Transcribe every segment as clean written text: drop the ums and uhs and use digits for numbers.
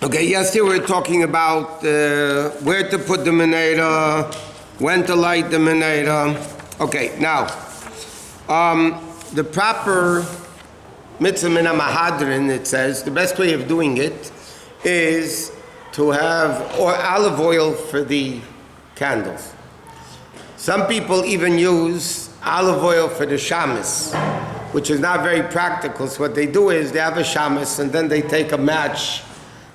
Okay, yesterday we were talking about where to put the menorah, when to light the menorah. Okay, now, the proper mitzvah min mahadrin, it says, the best way of doing it is to have olive oil for the candles. Some people even use olive oil for the shamas, which is not very practical. So what they do is they have a shamas and then they take a match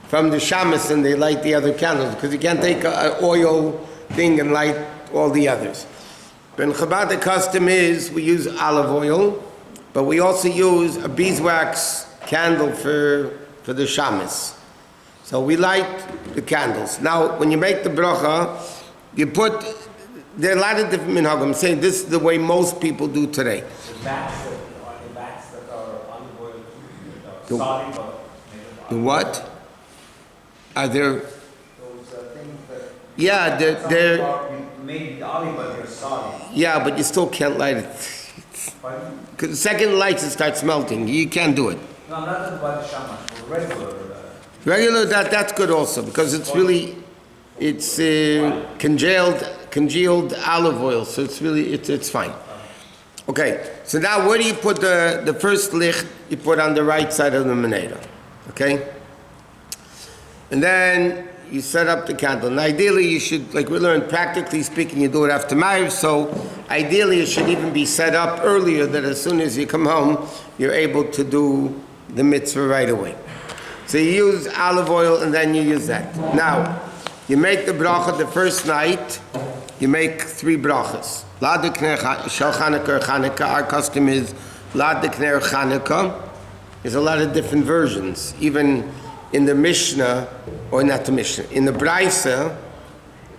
from the shamas and they light the other candles, because you can't take an oil thing and light all the others. But in Chabad, the custom is we use olive oil, but we also use a beeswax candle for the shamas. So we light the candles. Now, when you make the bracha, you put, there are a lot of different minhagim. I'm saying this is the way most people do today. The bats that are olive oil, solid, but the what? Are there? Those things that Yeah, they're made the olive oil, they're solid. yeah, but you still can't light it. Because the second lights it starts melting. You can't do it. No, I'm not talking about the shamash, regular. Regular, that's good also, because it's really, it's congealed olive oil, so it's really, it's fine. Okay, so now where do you put the first licht? You put on the right side of the menorah, okay? And then you set up the candle. And ideally you should, like we learned, practically speaking, you do it after Ma'ariv, so ideally it should even be set up earlier, that as soon as you come home, you're able to do the mitzvah right away. So you use olive oil and then you use that. Now, you make the bracha the first night, you make 3 brachas. Ladekner shel Chanukah. Our custom is Ladekner Chanukah. There's a lot of different versions. Even in the Mishnah, or not the Mishnah, in the Braisa,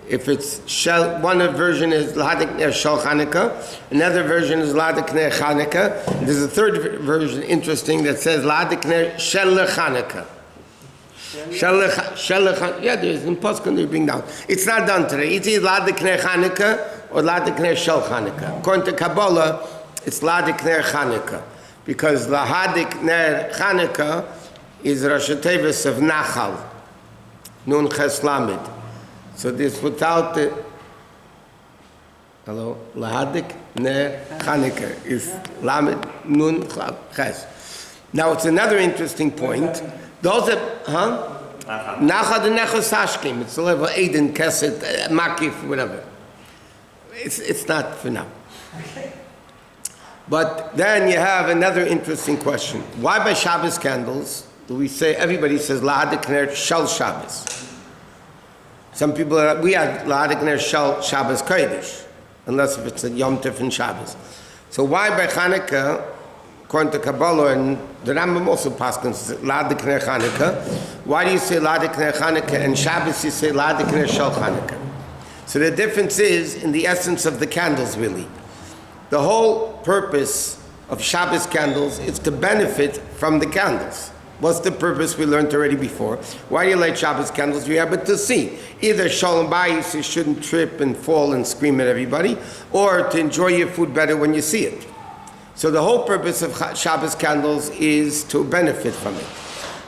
if it's shel, one version is Ladekner shel Chanukah, another version is Ladekner Chanukah. There's a third version, interesting, that says Ladekner shel Chanukah. Yeah, there's in Poskan they bring down. It's not done today. It's either Ladekner Chanukah or Ladekner shel Chanukah. According to Kabbalah, it's Ladekner Chanukah, because Ladekner Chanukah is Rosh Tevis of Nachal, Nun Ches Lamed. So this without the Lahadik Ner Chanukah is Lamed Nun Ches. Now it's another interesting point. Those that, Nachal the Nechos Hashkim. It's the level Aiden Keset Makif, whatever. It's not for now. But then you have another interesting question. Why by Shabbos candles do we say, everybody says La'adikner Shal Shabbos? Some people, we have La'adikner Shal Shabbos Kodesh, unless if it's a Yom Tov and Shabbos. So why by Chanukah, according to Kabbalah, and the Rambam also paskins La'adikner Chanukah, why do you say La'adikner Chanukah and Shabbos you say La'adikner Shal Chanukah? So the difference is in the essence of the candles, really. The whole purpose of Shabbos candles is to benefit from the candles. What's the purpose? We learned already before. Why do you light Shabbos candles? You have it to see. Either Shalom Bayis, you shouldn't trip and fall and scream at everybody, or to enjoy your food better when you see it. So the whole purpose of Shabbos candles is to benefit from it.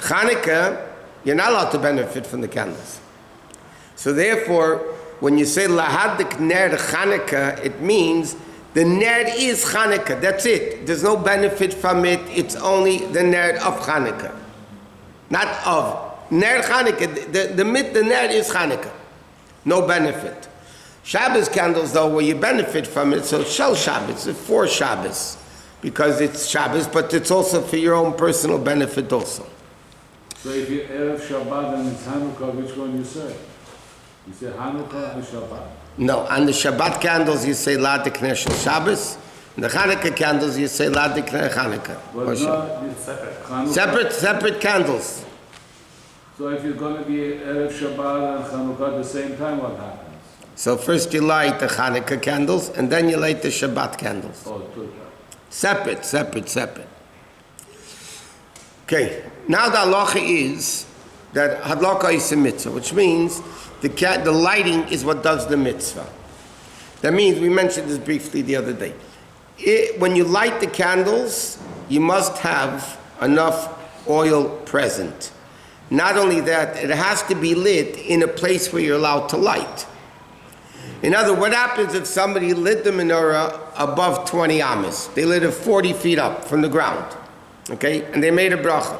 Chanukah, you're not allowed to benefit from the candles. So therefore, when you say Lahadik Ner Chanukah, it means the ner is Chanukah. That's it. There's no benefit from it. It's only the ner of Chanukah. Not of. Ner Chanukah. The ner is Chanukah. No benefit. Shabbos candles, though, where you benefit from it, so it's Shel Shabbos. It's for Shabbos. Because it's Shabbos, but it's also for your own personal benefit also. So if you Erev Shabbat and it's Hanukkah, which one you say? You say Hanukkah or Shabbat? No, on the Shabbat candles you say Ladekner Shel Shabbos. On the Chanukah candles you say Ladekner Chanukah. Well, no, it's Separate candles. So if you're going to be Erev Shabbat and Chanukah at the same time, what happens? So first you light the Chanukah candles and then you light the Shabbat candles. Oh, two. Separate. Okay, now the halacha is that hadlaka is a mitzvah, which means the lighting is what does the mitzvah. That means, we mentioned this briefly the other day. When you light the candles, you must have enough oil present. Not only that, it has to be lit in a place where you're allowed to light. In other words, what happens if somebody lit the menorah above 20 amas? They lit it 40 feet up from the ground, okay? And they made a bracha.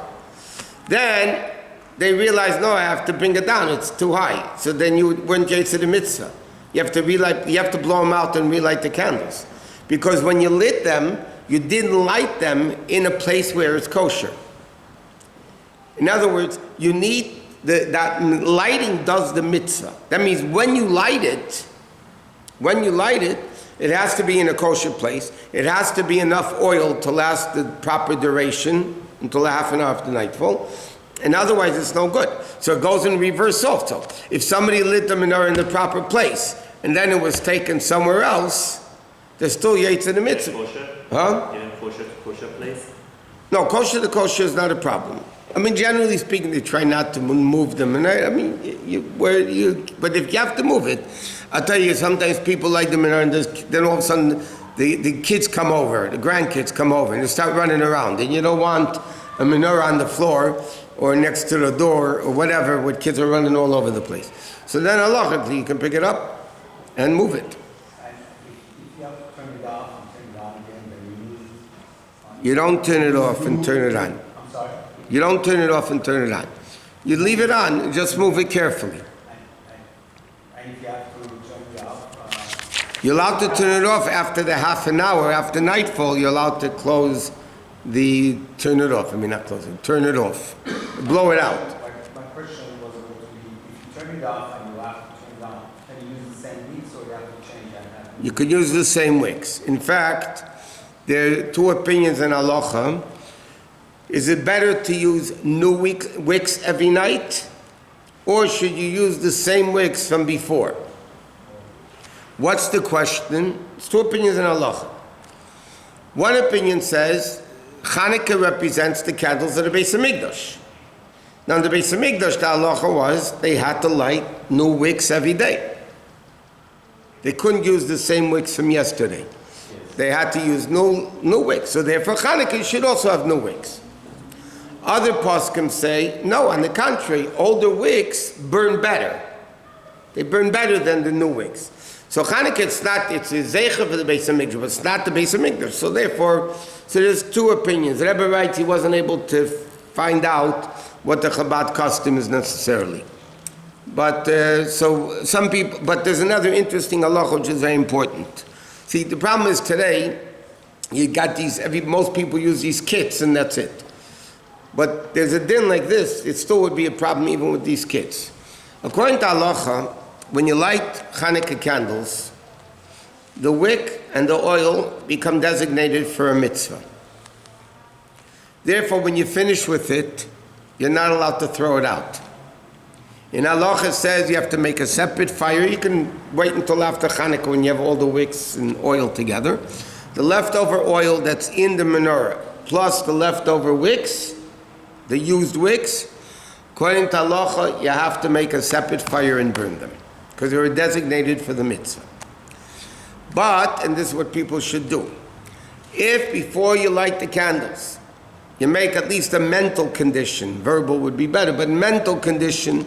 Then they realized, no, I have to bring it down, it's too high. So then you wouldn't get to the mitzvah. You have to relight, you have to blow them out and relight the candles. Because when you lit them, you didn't light them in a place where it's kosher. In other words, you need, that lighting does the mitzvah. That means when you light it, it has to be in a kosher place. It has to be enough oil to last the proper duration until half an hour after nightfall. And otherwise it's no good. So it goes in reverse also. If somebody lit the menorah in the proper place and then it was taken somewhere else, there's still yates in the mitzvah. Kosher? Huh? In a kosher place? No, kosher to kosher is not a problem. I mean, generally speaking, they try not to move them. And I mean, but if you have to move it, I'll tell you, sometimes people light the menorah and then all of a sudden the kids come over, the grandkids come over and they start running around. And you don't want a menorah on the floor or next to the door or whatever, where kids are running all over the place. So then halachically, you can pick it up and move it. And if you have to turn it off and turn it on again, then you lose. You don't turn it off and turn it on. I'm sorry. You don't turn it off and turn it on. You leave it on and just move it carefully. And if you have to turn it off, You're allowed to turn it off after the half an hour, after nightfall, you're allowed to turn it off. I mean, not close it, turn it off. Blow it out. my question was going to be, if you turn it off and you have to turn it on, can you use the same wicks or you have to change that? You could use the same wicks. In fact, there are two opinions in halacha. Is it better to use new wicks every night? Or should you use the same wicks from before? What's the question? There's two opinions in halacha. One opinion says, Chanukah represents the candles of the Bais Hamikdash. Now in the Bais Hamikdash, the halacha was, they had to light new wicks every day. They couldn't use the same wicks from yesterday. They had to use new wicks. So therefore, Chanukah should also have new wicks. Other poskim say, no, on the contrary, older wicks burn better. They burn better than the new wicks. So Chanukah, it's a zeicha for the Bais Hamikdash, but it's not the Bais Hamikdash. So therefore, there's two opinions. The Rebbe writes he wasn't able to find out what the Chabad custom is necessarily. But so some people, but there's another interesting halacha which is very important. See, the problem is today, you got most people use these kits and that's it. But there's a din like this, it still would be a problem even with these kits. According to halacha, when you light Chanukah candles, the wick and the oil become designated for a mitzvah. Therefore, when you finish with it, you're not allowed to throw it out. In halacha it says you have to make a separate fire. You can wait until after Chanukah when you have all the wicks and oil together. The leftover oil that's in the menorah, plus the leftover wicks, the used wicks, according to halacha, you have to make a separate fire and burn them, because they were designated for the mitzvah. But, and this is what people should do, if before you light the candles, you make at least a mental condition, verbal would be better, but mental condition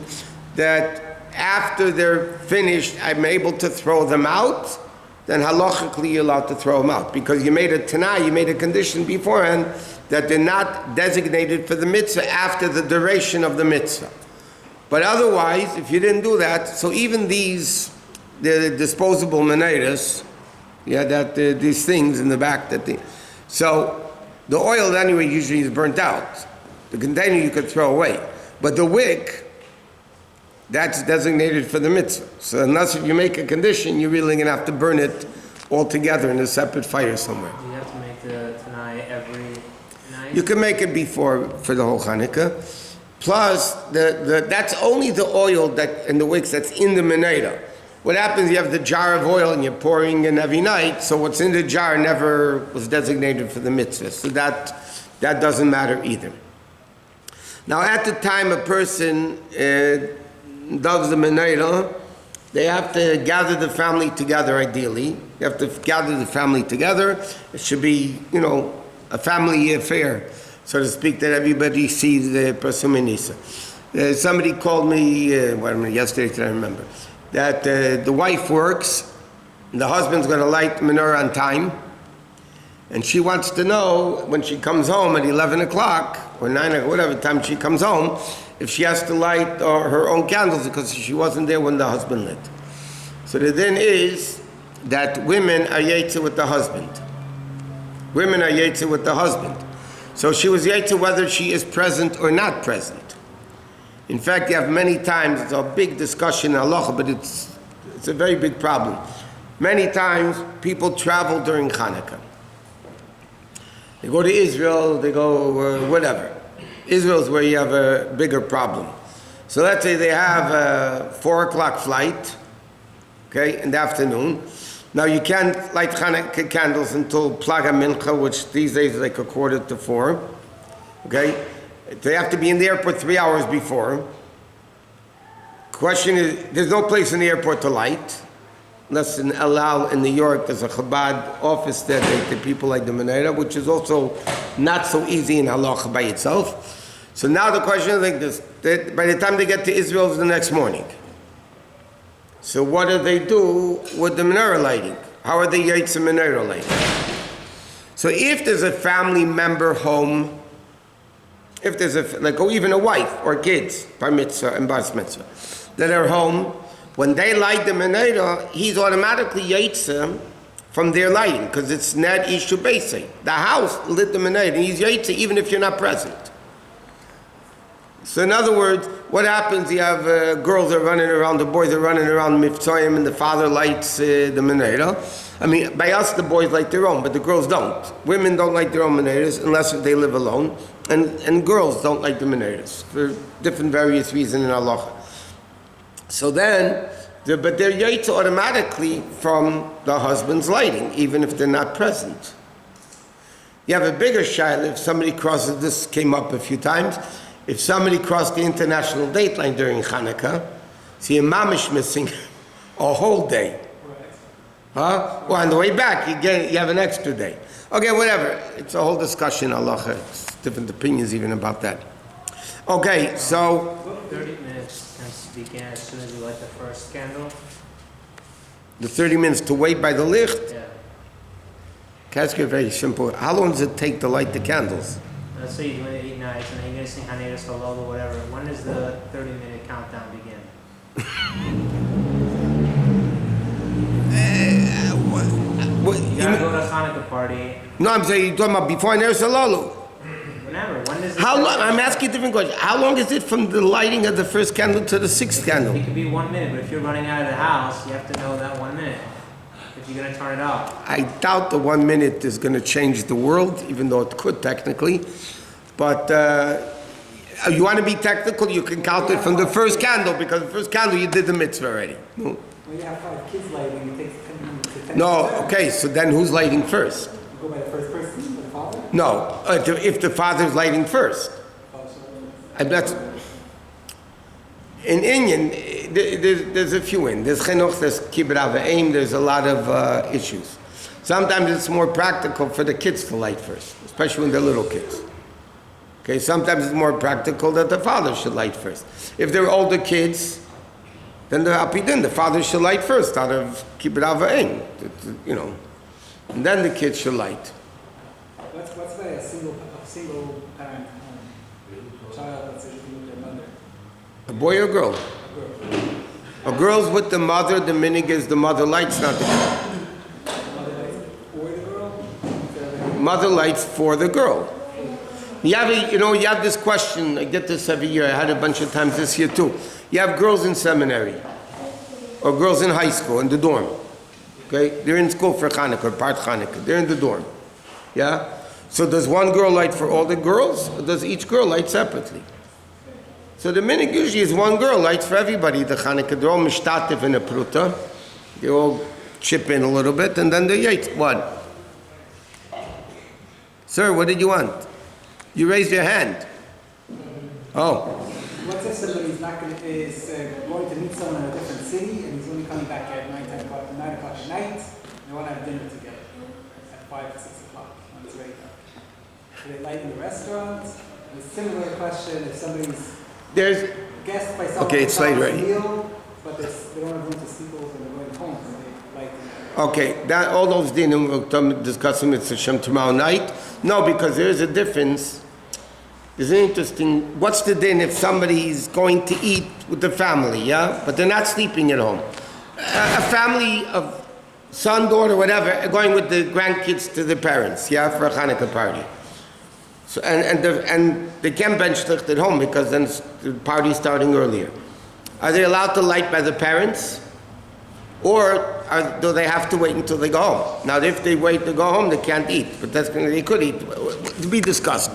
that after they're finished, I'm able to throw them out, then halachically you're allowed to throw them out. Because you made a tanai, you made a condition beforehand that they're not designated for the mitzvah after the duration of the mitzvah. But otherwise, if you didn't do that, so even these, the disposable menorahs, these things in the back so the oil anyway usually is burnt out. The container you could throw away. But the wick, that's designated for the mitzvah. So unless if you make a condition, you're really going to have to burn it all together in a separate fire somewhere. Do you have to make the Tanai every night? You can make it before for the whole Chanukah. Plus, that's only the oil and the wicks that's in the menorah. What happens, you have the jar of oil and you're pouring in every night, so what's in the jar never was designated for the mitzvah. So that doesn't matter either. Now, at the time a person does the menorah, they have to gather the family together ideally. You have to gather the family together. It should be, a family affair. so to speak, that everybody sees the Pasum Nisa. Somebody called me, yesterday, I remember, that the wife works, and the husband's going to light the menorah on time, and she wants to know when she comes home at 11 o'clock, or 9 o'clock, whatever time she comes home, if she has to light her own candles because she wasn't there when the husband lit. So the din is that women are yetzer with the husband. Women are yetzer with the husband. So she was yetzer whether she is present or not present. In fact, you have many times, it's a big discussion in halacha, but it's a very big problem. Many times people travel during Chanukah. They go to Israel, they go whatever. Israel is where you have a bigger problem. So let's say they have a 4 o'clock flight, okay, in the afternoon. Now you can't light Chanukah candles until Plaga Mincha, which these days is like 3:45, okay? They have to be in the airport 3 hours before. Question is, there's no place in the airport to light. Unless in El Al in New York, there's a Chabad office there that people like the menorah, which is also not so easy in halacha by itself. So now the question is like this, that by the time they get to Israel, it's the next morning. So what do they do with the menorah lighting? How are they yetzer menorah lighting? So if there's a family member home, if there's even a wife or kids, bar mitzvah and bar mitzvah, that are home, when they light the menorah, he's automatically yetzer from their lighting, because it's net ishu beisei. The house lit the menorah, and he's yetzer even if you're not present. So in other words, what happens, you have girls are running around, the boys are running around Mivtzoyim, and the father lights the menorah. I mean, by us, the boys light their own, but the girls don't. Women don't light their own menorahs unless they live alone, and girls don't light the menorahs for different various reasons in halacha. So then, but they're yetzer automatically from the husband's lighting, even if they're not present. You have a bigger shaila if somebody crosses, this came up a few times, if somebody crossed the international date line during Chanukah, see a mamish missing a whole day. Huh? Well, on the way back, you have an extra day. Okay, whatever. It's a whole discussion, halacha. It's different opinions even about that. Okay, so 30 minutes tends to begin as soon as you light the first candle. the 30 minutes to wait by the licht. Yeah. Can I ask you very simple? How long does it take to light the candles? Let's say you're doing it 8 nights and then you're going to sing Hanedas Halal or whatever. When does the 30-minute countdown begin? You gotta go to a Hanukkah party. No, I'm saying you're talking about before Neres Halalu. Whenever. When does How long? I'm asking a different question. How long is it from the lighting of the first candle to the sixth candle? It could be 1 minute, but if you're running out of the house, you have to know that 1 minute. If you're going to turn it off. I doubt the 1 minute is going to change the world, even though it could technically. But you want to be technical, you can count it from the first candle, because the first candle you did the mitzvah already. No? When you have 5 kids lighting, it takes 10 minutes to 10 No, minutes. okay, so then who's lighting first? You go by the first person, the father? No, if the father's lighting first. And that's, in Indian, there's a few in. There's chinuch, there's kibbut avayim, there's a lot of issues. Sometimes it's more practical for the kids to light first, especially when they're little kids. Okay, sometimes it's more practical that the father should light first. If they're older kids, then the father should light first out of kibbut avayim, you know, and then the kids should light. What's by a single parent child that's living with their mother? A boy or girl? A girl's with the mother, the minig is the mother lights, not the girl. Or the girl? Mother lights for the girl. You have this question, I get this every year, I had a bunch of times this year too. You have girls in seminary, or girls in high school, in the dorm. Okay? They're in school for Chanukah, part Chanukah. They're in the dorm. Yeah? So does one girl light for all the girls, or does each girl light separately? So the minig usually is one girl lights for everybody, the Chanukah. They're all mishtatif in a pruta. They all chip in a little bit, and then they yait. What? Sir, what did you want? You raised your hand. Oh. What if somebody's going to meet someone in a different city and he's only coming back at 9 o'clock at night, and they want to have dinner together at 5 to 6 o'clock when it's ready. Do they light in the restaurants? A similar question, if somebody's There's, guest by someone Okay, it's late already. meal, but they don't have room to sleep over and they're going home, so they light in the okay, all those dinim we'll discuss them with Hashem tomorrow night. No, because there is a difference. There's an interesting, what's the din if somebody's going to eat with the family, yeah? But they're not sleeping at home. A family of son, daughter, whatever, are going with the grandkids to the parents, yeah, for a Chanukah party. So, and they can't bench licht at home because then the party's starting earlier. Are they allowed to light by the parents? Or do they have to wait until they go home? Now, if they wait to go home, they can't eat, but they could eat. To be discussed.